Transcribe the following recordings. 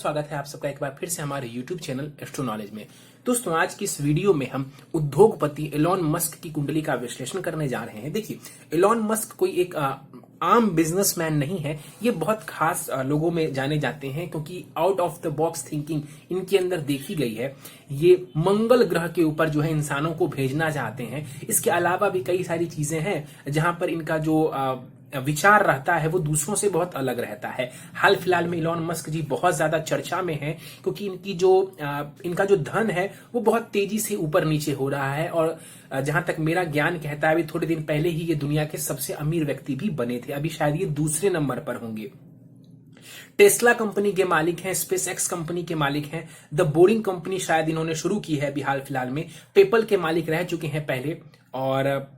स्वागत है आप सबका एक बार फिर से हमारे YouTube चैनल एस्ट्रो नॉलेज में। दोस्तों, आज की इस वीडियो में हम उद्योगपति एलोन मस्क की कुंडली का विश्लेषण करने जा रहे हैं। देखिए, एलोन मस्क कोई एक आम बिजनेसमैन नहीं है। ये बहुत खास लोगों में जाने जाते हैं क्योंकि out of the box thinking इनके अंदर देखी गई है। ये मंगल ग्रह के ऊपर जो है इंसानों को भेजना चाहते हैं। इसके अलावा भी कई सारी चीजें हैं जहां पर इनका जो विचार रहता है वो दूसरों से बहुत अलग रहता है। हाल फिलहाल में एलोन मस्क जी बहुत ज्यादा चर्चा में हैं क्योंकि इनका जो धन है वो बहुत तेजी से ऊपर नीचे हो रहा है। और जहां तक मेरा ज्ञान कहता है, अभी थोड़े दिन पहले ही ये दुनिया के सबसे अमीर व्यक्ति भी बने थे। अभी शायद ये दूसरे नंबर पर होंगे। टेस्ला कंपनी के मालिक हैं, स्पेस एक्स कंपनी के मालिक हैं, द बोरिंग कंपनी शायद इन्होंने शुरू की है अभी हाल फिलहाल में, पेपल के मालिक रह चुके हैं पहले। और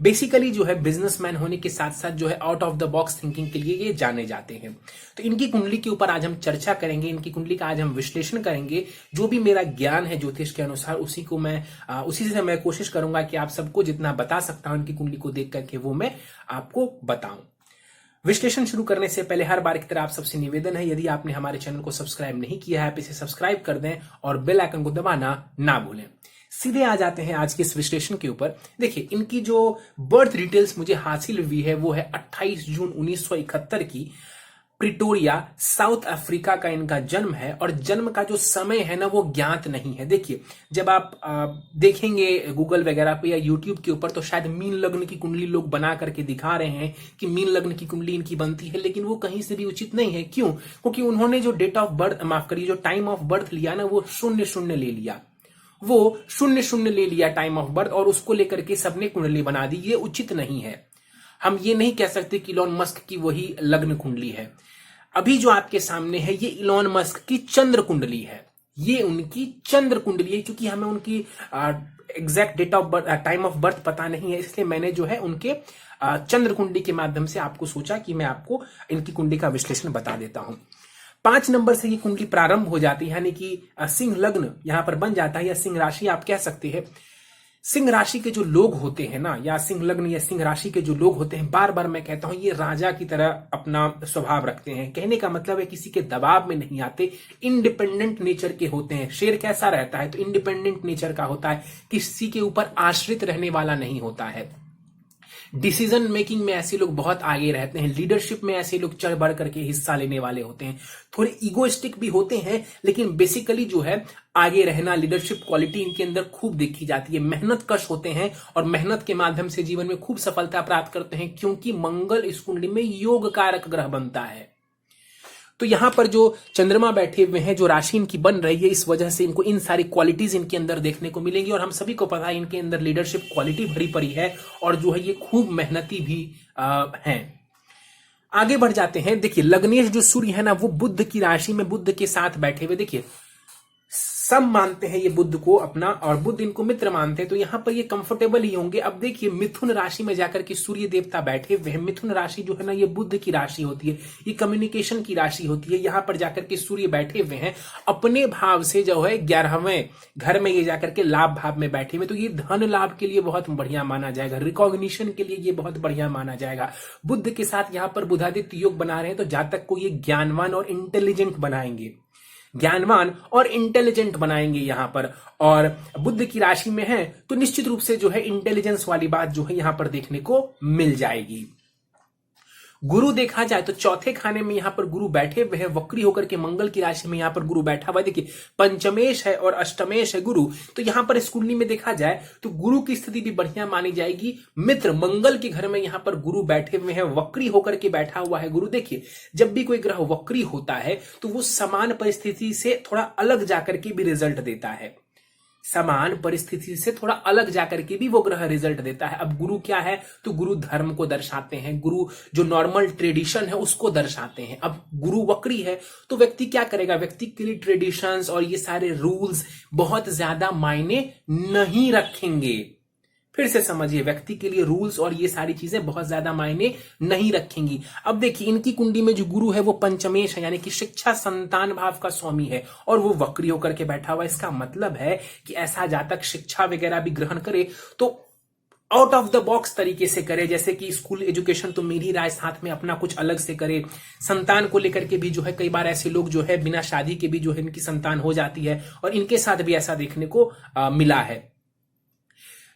बेसिकली जो है बिजनेसमैन होने के साथ साथ जो है out of the box thinking के लिए ये जाने जाते हैं। तो इनकी कुंडली के ऊपर आज हम चर्चा करेंगे, इनकी कुंडली का आज हम विश्लेषण करेंगे। जो भी मेरा ज्ञान है ज्योतिष के अनुसार उसी से मैं कोशिश करूंगा कि आप सबको जितना बता सकता हूं इनकी कुंडली को देख करके वो मैं आपको बताऊं। विश्लेषण शुरू करने से पहले हर बार की तरह आप सबसे निवेदन है, यदि आपने हमारे चैनल को सब्सक्राइब नहीं किया है आप इसे सब्सक्राइब कर दें और बेल आइकन को दबाना ना भूलें। सीधे आ जाते हैं आज के इस विश्लेषण के ऊपर। देखिए, इनकी जो बर्थ डिटेल्स मुझे हासिल हुई है वो है 28 जून 1971 की। प्रिटोरिया साउथ अफ्रीका का इनका जन्म है और जन्म का जो समय है ना वो ज्ञात नहीं है। देखिए, जब आप देखेंगे गूगल वगैरह पे या यूट्यूब के ऊपर तो शायद मीन लग्न की कुंडली लोग बना करके दिखा रहे हैं कि मीन लग्न की कुंडली इनकी बनती है, लेकिन वो कहीं से भी उचित नहीं है। क्यों? क्योंकि उन्होंने जो डेट ऑफ बर्थ माफ करिए जो टाइम ऑफ बर्थ लिया ना वो 00 ले लिया। वो 00 ले लिया टाइम ऑफ बर्थ और उसको लेकर के सबने कुंडली बना दी। ये उचित नहीं है। हम ये नहीं कह सकते कि इलोन मस्क की वही लग्न कुंडली है। अभी जो आपके सामने है ये इलोन मस्क की चंद्र कुंडली है। ये उनकी चंद्र कुंडली है। क्योंकि हमें उनकी exact date of birth time of birth पता नहीं है, इसलिए मैंने जो है उनके चंद्र कुंडली के माध्यम से आपको सोचा कि मैं आपको इनकी कुंडली का विश्लेषण बता देता हूं। 5 नंबर से ये कुंडली प्रारंभ हो जाती है, यानी कि सिंह लग्न यहां पर बन जाता है या सिंह राशि आप कह सकते हैं। सिंह राशि के जो लोग होते हैं ना, या सिंह लग्न या सिंह राशि के जो लोग होते हैं, बार बार मैं कहता हूं ये राजा की तरह अपना स्वभाव रखते हैं। कहने का मतलब है किसी के दबाव में नहीं आते, इंडिपेंडेंट नेचर के होते हैं। शेर कैसा रहता है? तो इंडिपेंडेंट नेचर का होता है, किसी के ऊपर आश्रित रहने वाला नहीं होता है। डिसीजन मेकिंग में ऐसे लोग बहुत आगे रहते हैं। लीडरशिप में ऐसे लोग चढ़ बढ़ करके हिस्सा लेने वाले होते हैं। थोड़े इगोइस्टिक भी होते हैं, लेकिन बेसिकली जो है आगे रहना, लीडरशिप क्वालिटी इनके अंदर खूब देखी जाती है। मेहनत कश होते हैं और मेहनत के माध्यम से जीवन में खूब सफलता प्राप्त करते हैं, क्योंकि मंगल इस कुंडली में योग कारक ग्रह बनता है। तो यहां पर जो चंद्रमा बैठे हुए हैं, जो राशि इनकी बन रही है, इस वजह से इनको इन सारी क्वालिटीज इनके अंदर देखने को मिलेंगी। और हम सभी को पता है इनके अंदर लीडरशिप क्वालिटी भरी पड़ी है और जो है ये खूब मेहनती भी हैं। आगे बढ़ जाते हैं। देखिए, लग्नेश जो सूर्य है ना वो बुध की राशि में बुध के साथ बैठे हुए। देखिए, सब मानते हैं ये बुध को अपना और बुध इनको मित्र मानते हैं, तो यहां पर ये कंफर्टेबल ही होंगे। अब देखिए, मिथुन राशि में जाकर के सूर्य देवता बैठे हुए हैं। मिथुन राशि जो है ना ये बुध की राशि होती है, ये कम्युनिकेशन की राशि होती है। यहां पर जाकर के सूर्य बैठे हुए हैं अपने भाव से, जो है 11वें घर में ये जाकर के लाभ भाव में बैठे हुए, तो ये धन लाभ के लिए बहुत बढ़िया माना जाएगा। रिकॉग्निशन के लिए ये बहुत बढ़िया माना जाएगा। बुध के साथ यहां पर बुधादित्य योग बना रहे हैं, तो जातक को ये ज्ञानवान और इंटेलिजेंट बनाएंगे, ज्ञानवान और इंटेलिजेंट बनाएंगे यहां पर। और बुध की राशि में है तो निश्चित रूप से जो है इंटेलिजेंस वाली बात जो है यहां पर देखने को मिल जाएगी। गुरु देखा जाए तो चौथे खाने में यहां पर गुरु बैठे हुए हैं, वक्री होकर के मंगल की राशि में यहां पर गुरु बैठा हुआ है। देखिए, पंचमेश है और अष्टमेश है गुरु, तो यहां पर इस कुंडली में देखा जाए तो गुरु की स्थिति भी बढ़िया मानी जाएगी। मित्र मंगल के घर में यहां पर गुरु बैठे हुए हैं, वक्री होकर के बैठा हुआ है गुरु। देखिए, जब भी कोई ग्रह वक्री होता है तो वो समान परिस्थिति से थोड़ा अलग जाकर के भी रिजल्ट देता है। समान परिस्थिति से थोड़ा अलग जाकर के भी वो ग्रह रिजल्ट देता है। अब गुरु क्या है? तो गुरु धर्म को दर्शाते हैं, गुरु जो नॉर्मल ट्रेडिशन है उसको दर्शाते हैं। अब गुरु वक्री है तो व्यक्ति क्या करेगा? व्यक्ति के लिए ट्रेडिशंस और ये सारे रूल्स बहुत ज्यादा मायने नहीं रखेंगे। फिर से समझिए, व्यक्ति के लिए रूल्स और ये सारी चीजें बहुत ज्यादा मायने नहीं रखेंगी। अब देखिए, इनकी कुंडली में जो गुरु है वो पंचमेश है, यानी कि शिक्षा संतान भाव का स्वामी है और वो वक्री होकर के बैठा हुआ। इसका मतलब है कि ऐसा जातक शिक्षा वगैरह भी ग्रहण करे तो आउट ऑफ द बॉक्स तरीके से करे, जैसे कि स्कूल एजुकेशन तो मेरी राय, साथ में अपना कुछ अलग से करे। संतान को लेकर के भी जो है कई बार ऐसे लोग जो है बिना शादी के भी जो है इनकी संतान हो जाती है, और इनके साथ भी ऐसा देखने को मिला है।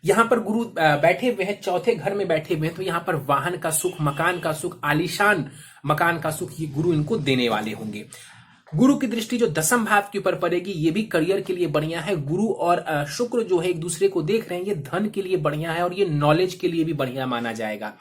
यहां पर गुरु बैठे हुए हैं, चौथे घर में बैठे हुए हैं, तो यहां पर वाहन का सुख, मकान का सुख, आलीशान मकान का सुख ये गुरु इनको देने वाले होंगे। गुरु की दृष्टि जो दसम भाव के ऊपर पड़ेगी, ये भी करियर के लिए बढ़िया है। गुरु और शुक्र जो है एक दूसरे को देख रहे हैं, ये धन के लिए बढ़िया है और ये नॉलेज के लिए भी बढ़िया माना जाएगा।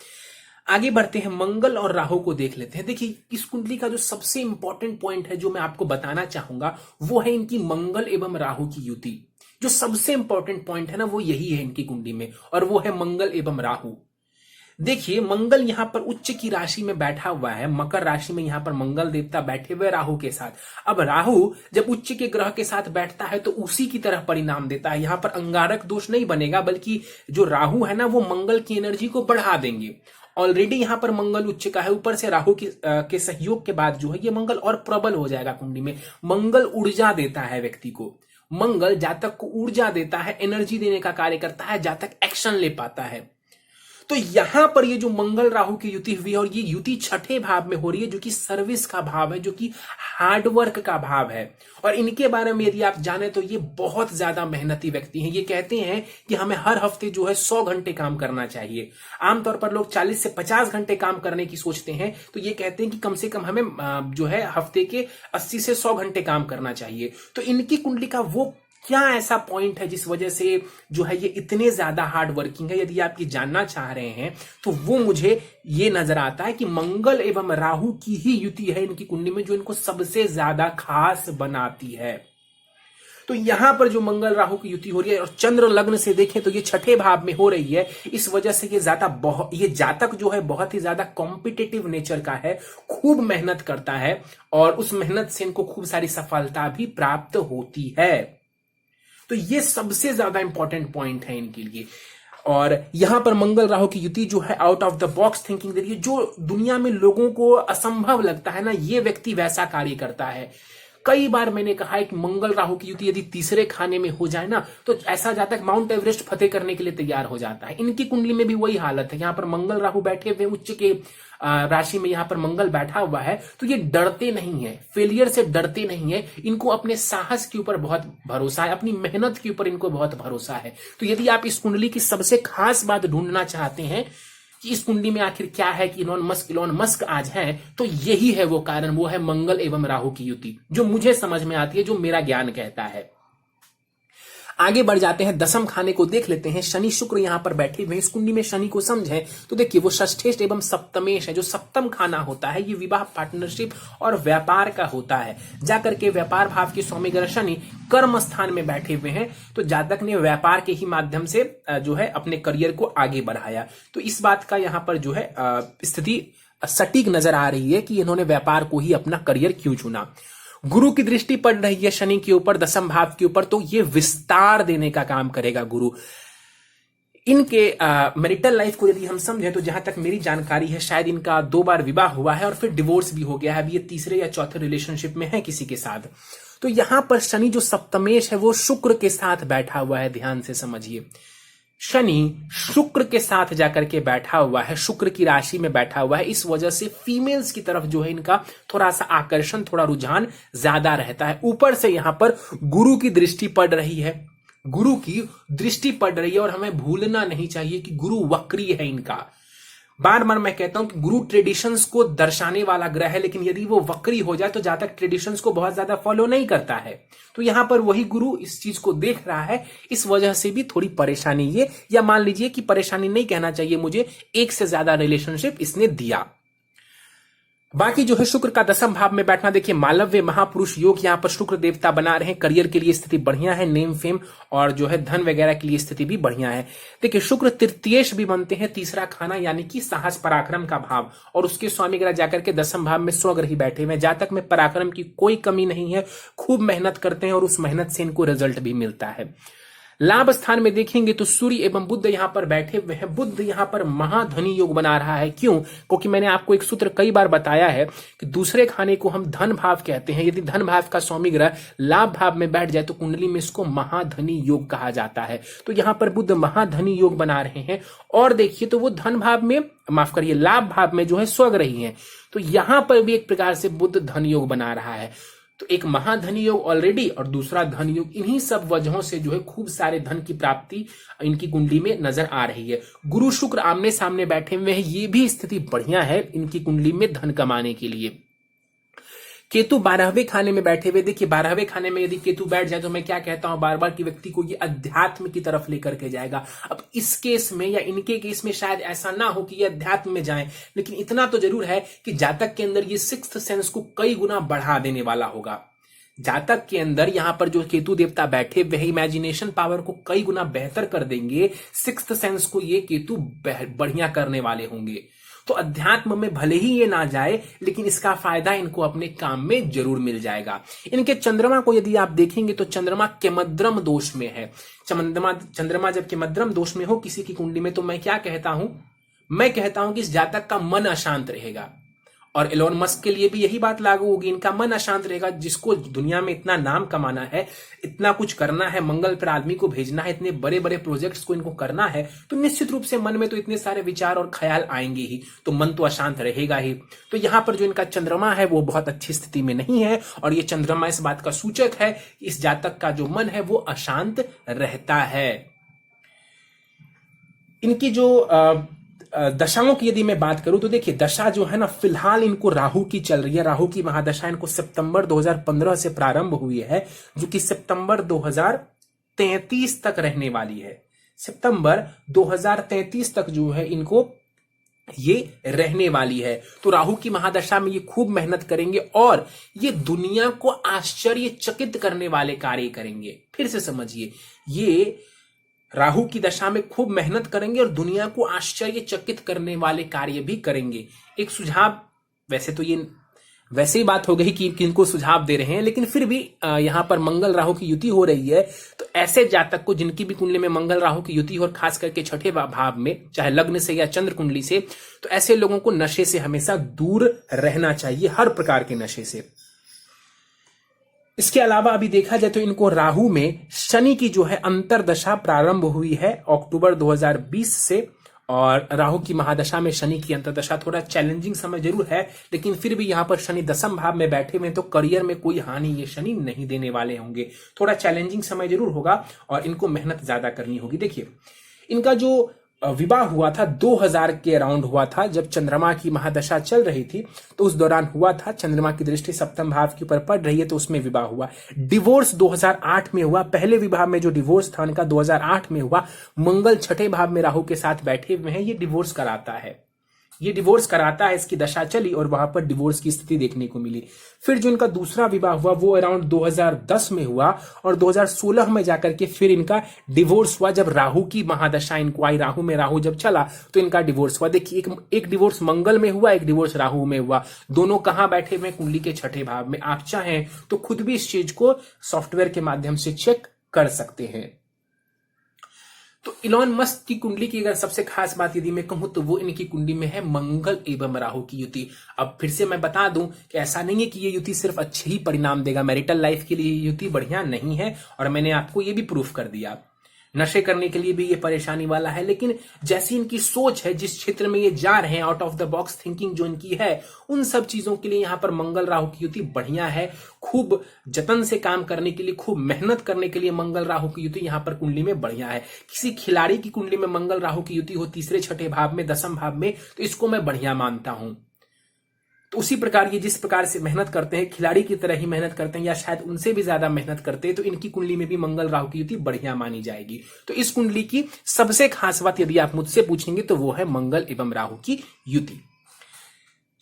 आगे बढ़ते हैं, मंगल और राहु को देख लेते हैं। देखिए, इस कुंडली का जो सबसे इंपॉर्टेंट पॉइंट है जो मैं आपको बताना चाहूंगा, वो है इनकी मंगल एवं राहु की युति। जो सबसे इंपॉर्टेंट पॉइंट है ना, वो यही है इनकी कुंडली में, और वो है मंगल एवं राहु। देखिए, मंगल यहां पर उच्च की राशि में बैठा हुआ है, मकर राशि में यहां पर मंगल देवता बैठे हुए राहु के साथ। अब राहु जब उच्च के ग्रह के साथ बैठता है तो उसी की तरह परिणाम देता है। यहां पर अंगारक दोष नहीं बनेगा, बल्कि जो राहु है ना, वो मंगल की एनर्जी को बढ़ा देंगे। ऑलरेडी यहां पर मंगल उच्च का है, ऊपर से राहु के सहयोग के बाद जो है ये मंगल और प्रबल हो जाएगा कुंडली में। मंगल ऊर्जा देता है व्यक्ति को, मंगल जातक को ऊर्जा देता है, एनर्जी देने का कार्य करता है, जातक एक्शन ले पाता है। तो यहां पर ये जो मंगल राहु की युति हुई है, और ये युति छठे भाव में हो रही है, जो कि सर्विस का भाव है, जो कि हार्डवर्क का भाव है। और इनके बारे में यदि आप जाने तो ये बहुत ज्यादा मेहनती व्यक्ति हैं। ये कहते हैं कि हमें हर हफ्ते जो है 100 घंटे काम करना चाहिए। आमतौर पर लोग 40 से 50 घंटे काम करने की सोचते हैं, तो ये कहते हैं कि कम से कम हमें जो है हफ्ते के 80 से 100 घंटे काम करना चाहिए। तो इनकी कुंडली का वो क्या ऐसा पॉइंट है जिस वजह से जो है ये इतने ज्यादा हार्ड वर्किंग है, यदि आप ये जानना चाह रहे हैं तो वो मुझे ये नजर आता है कि मंगल एवं राहु की ही युति है इनकी कुंडली में, जो इनको सबसे ज्यादा खास बनाती है। तो यहां पर जो मंगल राहु की युति हो रही है, और चंद्र लग्न से देखें तो ये छठे भाव में हो रही है, इस वजह से ये जातक जो है बहुत ही ज्यादा कॉम्पिटिटिव नेचर का है, खूब मेहनत करता है, और उस मेहनत से इनको खूब सारी सफलता भी प्राप्त होती है। तो ये सबसे ज्यादा इंपॉर्टेंट पॉइंट है इनके लिए। और यहां पर मंगल राहु की युति जो है out of the box thinking दे रही है। जो दुनिया में लोगों को असंभव लगता है ना, ये व्यक्ति वैसा कार्य करता है। कई बार मैंने कहा है कि मंगल राहु की युति यदि तीसरे खाने में हो जाए ना, तो ऐसा जाता है माउंट एवरेस्ट फतेह करने के लिए तैयार हो जाता है। इनकी कुंडली में भी वही हालत है। यहाँ पर मंगल राहु बैठे हुए उच्च के राशि में, यहाँ पर मंगल बैठा हुआ है, तो ये डरते नहीं है, फेलियर से डरते नहीं है। इनको अपने साहस के ऊपर बहुत भरोसा है, अपनी मेहनत के ऊपर इनको बहुत भरोसा है। तो यदि आप इस कुंडली की सबसे खास बात ढूंढना चाहते हैं कि इस कुंडली में आखिर क्या है कि इलॉन मस्क आज है, तो यही है वो कारण, वो है मंगल एवं राहु की युति, जो मुझे समझ में आती है, जो मेरा ज्ञान कहता है। आगे बढ़ जाते हैं, दसम खाने को देख लेते हैं। शनि शुक्र यहां पर बैठे हुए हैं। इस कुंडली में शनि को समझें तो देखिए, वो षष्ठेश एवं सप्तमेश है। जो सप्तम खाना होता है, ये विवाह, पार्टनरशिप और व्यापार का होता है। जाकर के व्यापार भाव के स्वामी ग्रह शनि कर्म स्थान में बैठे हुए हैं, तो जातक ने व्यापार के ही माध्यम से जो है अपने करियर को आगे बढ़ाया। तो इस बात का यहां पर जो है स्थिति सटीक नजर आ रही है कि इन्होंने व्यापार को ही अपना करियर क्यों चुना। गुरु की दृष्टि पड़ रही है शनि के ऊपर, दसम भाव के ऊपर, तो ये विस्तार देने का काम करेगा गुरु। इनके मैरिटल लाइफ को यदि हम समझें तो जहां तक मेरी जानकारी है, शायद इनका 2 बार विवाह हुआ है और फिर डिवोर्स भी हो गया है। अभी ये तीसरे या चौथे रिलेशनशिप में है किसी के साथ। तो यहां पर शनि जो सप्तमेश है, वो शुक्र के साथ बैठा हुआ है। ध्यान से समझिए, शनि शुक्र के साथ जाकर के बैठा हुआ है, शुक्र की राशि में बैठा हुआ है। इस वजह से फीमेल्स की तरफ जो है इनका थोड़ा सा आकर्षण, थोड़ा रुझान ज्यादा रहता है। ऊपर से यहां पर गुरु की दृष्टि पड़ रही है, गुरु की दृष्टि पड़ रही है, और हमें भूलना नहीं चाहिए कि गुरु वक्री है इनका। बार बार मैं कहता हूं कि गुरु ट्रेडिशंस को दर्शाने वाला ग्रह है, लेकिन यदि वो वक्री हो जाए तो जातक ट्रेडिशंस को बहुत ज्यादा फॉलो नहीं करता है। तो यहां पर वही गुरु इस चीज को देख रहा है, इस वजह से भी थोड़ी परेशानी ये, या मान लीजिए कि परेशानी नहीं कहना चाहिए मुझे, एक से ज्यादा रिलेशनशिप इसने दिया। बाकी जो है शुक्र का दसम भाव में बैठना, देखिए मालव्य महापुरुष योग यहां पर शुक्र देवता बना रहे हैं। करियर के लिए स्थिति बढ़िया है, नेम फेम और जो है धन वगैरह के लिए स्थिति भी बढ़िया है। देखिए शुक्र तृतीयेश भी बनते हैं, तीसरा खाना यानी कि साहस पराक्रम का भाव, और उसके स्वामी ग्रह जाकर के दसम भाव में स्वग्रही बैठे हुए। जातक में पराक्रम की कोई कमी नहीं है, खूब मेहनत करते हैं और उस मेहनत से इनको रिजल्ट भी मिलता है। लाभ स्थान में देखेंगे तो सूर्य एवं बुध यहां पर बैठे हुए हैं। बुध यहां पर महाधनी योग बना रहा है। क्यों? क्योंकि मैंने आपको एक सूत्र कई बार बताया है कि दूसरे खाने को हम धन भाव कहते हैं। यदि धन भाव का स्वामी ग्रह लाभ भाव में बैठ जाए तो कुंडली में इसको महाधनी योग कहा जाता है। तो यहां पर बुध महाधनी योग बना रहे हैं। और देखिए तो वो धन भाव में, माफ करिए, लाभ भाव में जो है स्वग्रही है। तो यहां पर भी एक प्रकार से बुध धन योग बना रहा है। तो एक महाधनी योग ऑलरेडी और दूसरा धन योग, इन्हीं सब वजहों से जो है खूब सारे धन की प्राप्ति इनकी कुंडली में नजर आ रही है। गुरु शुक्र आमने सामने बैठे हुए हैं, ये भी स्थिति बढ़िया है इनकी कुंडली में धन कमाने के लिए। केतु 12वें खाने में बैठे हुए, देखिए 12वें खाने में यदि केतु बैठ जाए तो मैं क्या कहता हूं बार बार कि व्यक्ति को ये अध्यात्म की तरफ लेकर के जाएगा। अब इस केस में या इनके केस में शायद ऐसा ना हो कि ये अध्यात्म में जाए, लेकिन इतना तो जरूर है कि जातक के अंदर ये सिक्स्थ सेंस को कई गुना बढ़ा देने वाला होगा। जातक के अंदर यहां पर जो केतु देवता बैठे हुए हैं, इमेजिनेशन पावर को कई गुना बेहतर कर देंगे। सिक्स्थ सेंस को ये केतु बढ़िया करने वाले होंगे। तो अध्यात्म में भले ही ये ना जाए, लेकिन इसका फायदा इनको अपने काम में जरूर मिल जाएगा। इनके चंद्रमा को यदि आप देखेंगे तो चंद्रमा केमद्रम दोष में है। चंद्रमा जब केमद्रम दोष में हो किसी की कुंडली में, तो मैं क्या कहता हूं, मैं कहता हूं कि इस जातक का मन अशांत रहेगा। और एलोन मस्क के लिए भी यही बात लागू होगी, इनका मन अशांत रहेगा। जिसको दुनिया में इतना नाम कमाना है, इतना कुछ करना है, मंगल पर आदमी को भेजना है, इतने बड़े बड़े प्रोजेक्ट्स को इनको करना है, तो निश्चित रूप से मन में तो इतने सारे विचार और ख्याल आएंगे ही, तो मन तो अशांत रहेगा ही। तो यहां पर जो इनका चंद्रमा है वो बहुत अच्छी स्थिति में नहीं है, और ये चंद्रमा इस बात का सूचक है कि इस जातक का जो मन है वो अशांत रहता है। इनकी जो दशाओं की यदि मैं बात करूं तो देखिए दशा जो है ना, फिलहाल इनको राहु की चल रही है। राहु की महादशा इनको सितंबर 2015 से प्रारंभ हुई है, जो कि सितंबर 2033 तक रहने वाली है। सितंबर 2033 तक जो है इनको ये रहने वाली है। तो राहु की महादशा में ये खूब मेहनत करेंगे और ये दुनिया को आश्चर्यचकित करने वाले कार्य करेंगे। फिर से समझिए, ये राहु की दशा में खूब मेहनत करेंगे और दुनिया को आश्चर्यचकित करने वाले कार्य भी करेंगे। एक सुझाव, वैसे तो ये वैसे ही बात हो गई कि किनको सुझाव दे रहे हैं, लेकिन फिर भी यहां पर मंगल राहु की युति हो रही है, तो ऐसे जातक को जिनकी भी कुंडली में मंगल राहु की युति हो, और खास करके छठे भाव में, चाहे लग्न से या चंद्र कुंडली से, तो ऐसे लोगों को नशे से हमेशा दूर रहना चाहिए, हर प्रकार के नशे से। इसके अलावा अभी देखा जाए तो इनको राहु में शनि की जो है अंतरदशा प्रारंभ हुई है अक्टूबर 2020 से, और राहु की महादशा में शनि की अंतरदशा थोड़ा चैलेंजिंग समय जरूर है, लेकिन फिर भी यहां पर शनि दसम भाव में बैठे हुए, तो करियर में कोई हानि ये शनि नहीं देने वाले होंगे। थोड़ा चैलेंजिंग समय जरूर होगा और इनको मेहनत ज्यादा करनी होगी। देखिए इनका जो विवाह हुआ था 2000 के अराउंड हुआ था, जब चंद्रमा की महादशा चल रही थी, तो उस दौरान हुआ था। चंद्रमा की दृष्टि सप्तम भाव के ऊपर पड़ रही है, तो उसमें विवाह हुआ। डिवोर्स 2008 में हुआ। पहले विवाह में जो डिवोर्स था उनका 2008 में हुआ। मंगल छठे भाव में राहु के साथ बैठे हुए हैं, ये डिवोर्स कराता है, ये डिवोर्स कराता है। इसकी दशा चली और वहां पर डिवोर्स की स्थिति देखने को मिली। फिर जो इनका दूसरा विवाह हुआ वो अराउंड 2010 में हुआ, और 2016 में जाकर के फिर इनका डिवोर्स हुआ, जब राहु की महादशा इनको आई। राहु में राहु जब चला तो इनका डिवोर्स हुआ। देखिए एक डिवोर्स मंगल में हुआ, एक डिवोर्स राहु में हुआ। दोनों कहां बैठे हुए? कुंडली के छठे भाव में। आप चाहें तो खुद भी इस चीज को सॉफ्टवेयर के माध्यम से चेक कर सकते हैं। तो इलॉन मस्क की कुंडली की अगर सबसे खास बात यदि मैं कहूं तो वो इनकी कुंडली में है मंगल एवं राहु की युति। अब फिर से मैं बता दूं कि ऐसा नहीं है कि ये युति सिर्फ अच्छे ही परिणाम देगा। मैरिटल लाइफ के लिए युति बढ़िया नहीं है, और मैंने आपको ये भी प्रूफ कर दिया। नशे करने के लिए भी ये परेशानी वाला है, लेकिन जैसी इनकी सोच है, जिस क्षेत्र में ये जा रहे हैं, out of the box thinking जो इनकी है, उन सब चीजों के लिए यहाँ पर मंगल राहु की युति बढ़िया है। खूब जतन से काम करने के लिए, खूब मेहनत करने के लिए मंगल राहु की युति यहाँ पर कुंडली में बढ़िया है। किसी खिलाड़ी की कुंडली में मंगल राहु की युति हो तीसरे छठे भाव में, दसम भाव में, तो इसको मैं बढ़िया मानता हूं। तो उसी प्रकार ये जिस प्रकार से मेहनत करते हैं, खिलाड़ी की तरह ही मेहनत करते हैं, या शायद उनसे भी ज्यादा मेहनत करते हैं, तो इनकी कुंडली में भी मंगल राहु की युति बढ़िया मानी जाएगी। तो इस कुंडली की सबसे खास बात यदि आप मुझसे पूछेंगे तो वो है मंगल एवं राहु की युति।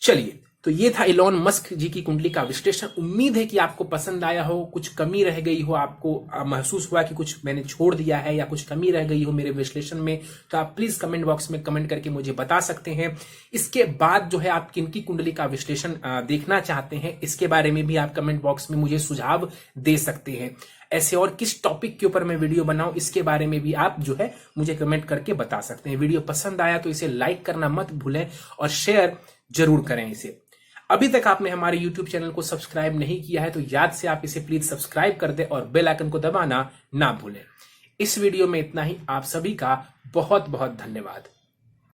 चलिए, तो ये था इलॉन मस्क जी की कुंडली का विश्लेषण। उम्मीद है कि आपको पसंद आया हो, कुछ कमी रह गई हो, आपको महसूस हुआ कि कुछ मैंने छोड़ दिया है या कुछ कमी रह गई हो मेरे विश्लेषण में, तो आप प्लीज कमेंट बॉक्स में कमेंट करके मुझे बता सकते हैं। इसके बाद जो है आप किनकी कुंडली का विश्लेषण देखना चाहते हैं, इसके बारे में भी आप कमेंट बॉक्स में मुझे सुझाव दे सकते हैं। ऐसे और किस टॉपिक के ऊपर मैं वीडियो बनाऊं, इसके बारे में भी आप जो है मुझे कमेंट करके बता सकते हैं। वीडियो पसंद आया तो इसे लाइक करना मत भूलें और शेयर जरूर करें इसे। अभी तक आपने हमारे YouTube चैनल को सब्सक्राइब नहीं किया है तो याद से आप इसे प्लीज सब्सक्राइब कर दें और बेल आइकन को दबाना ना भूलें। इस वीडियो में इतना ही। आप सभी का बहुत बहुत धन्यवाद।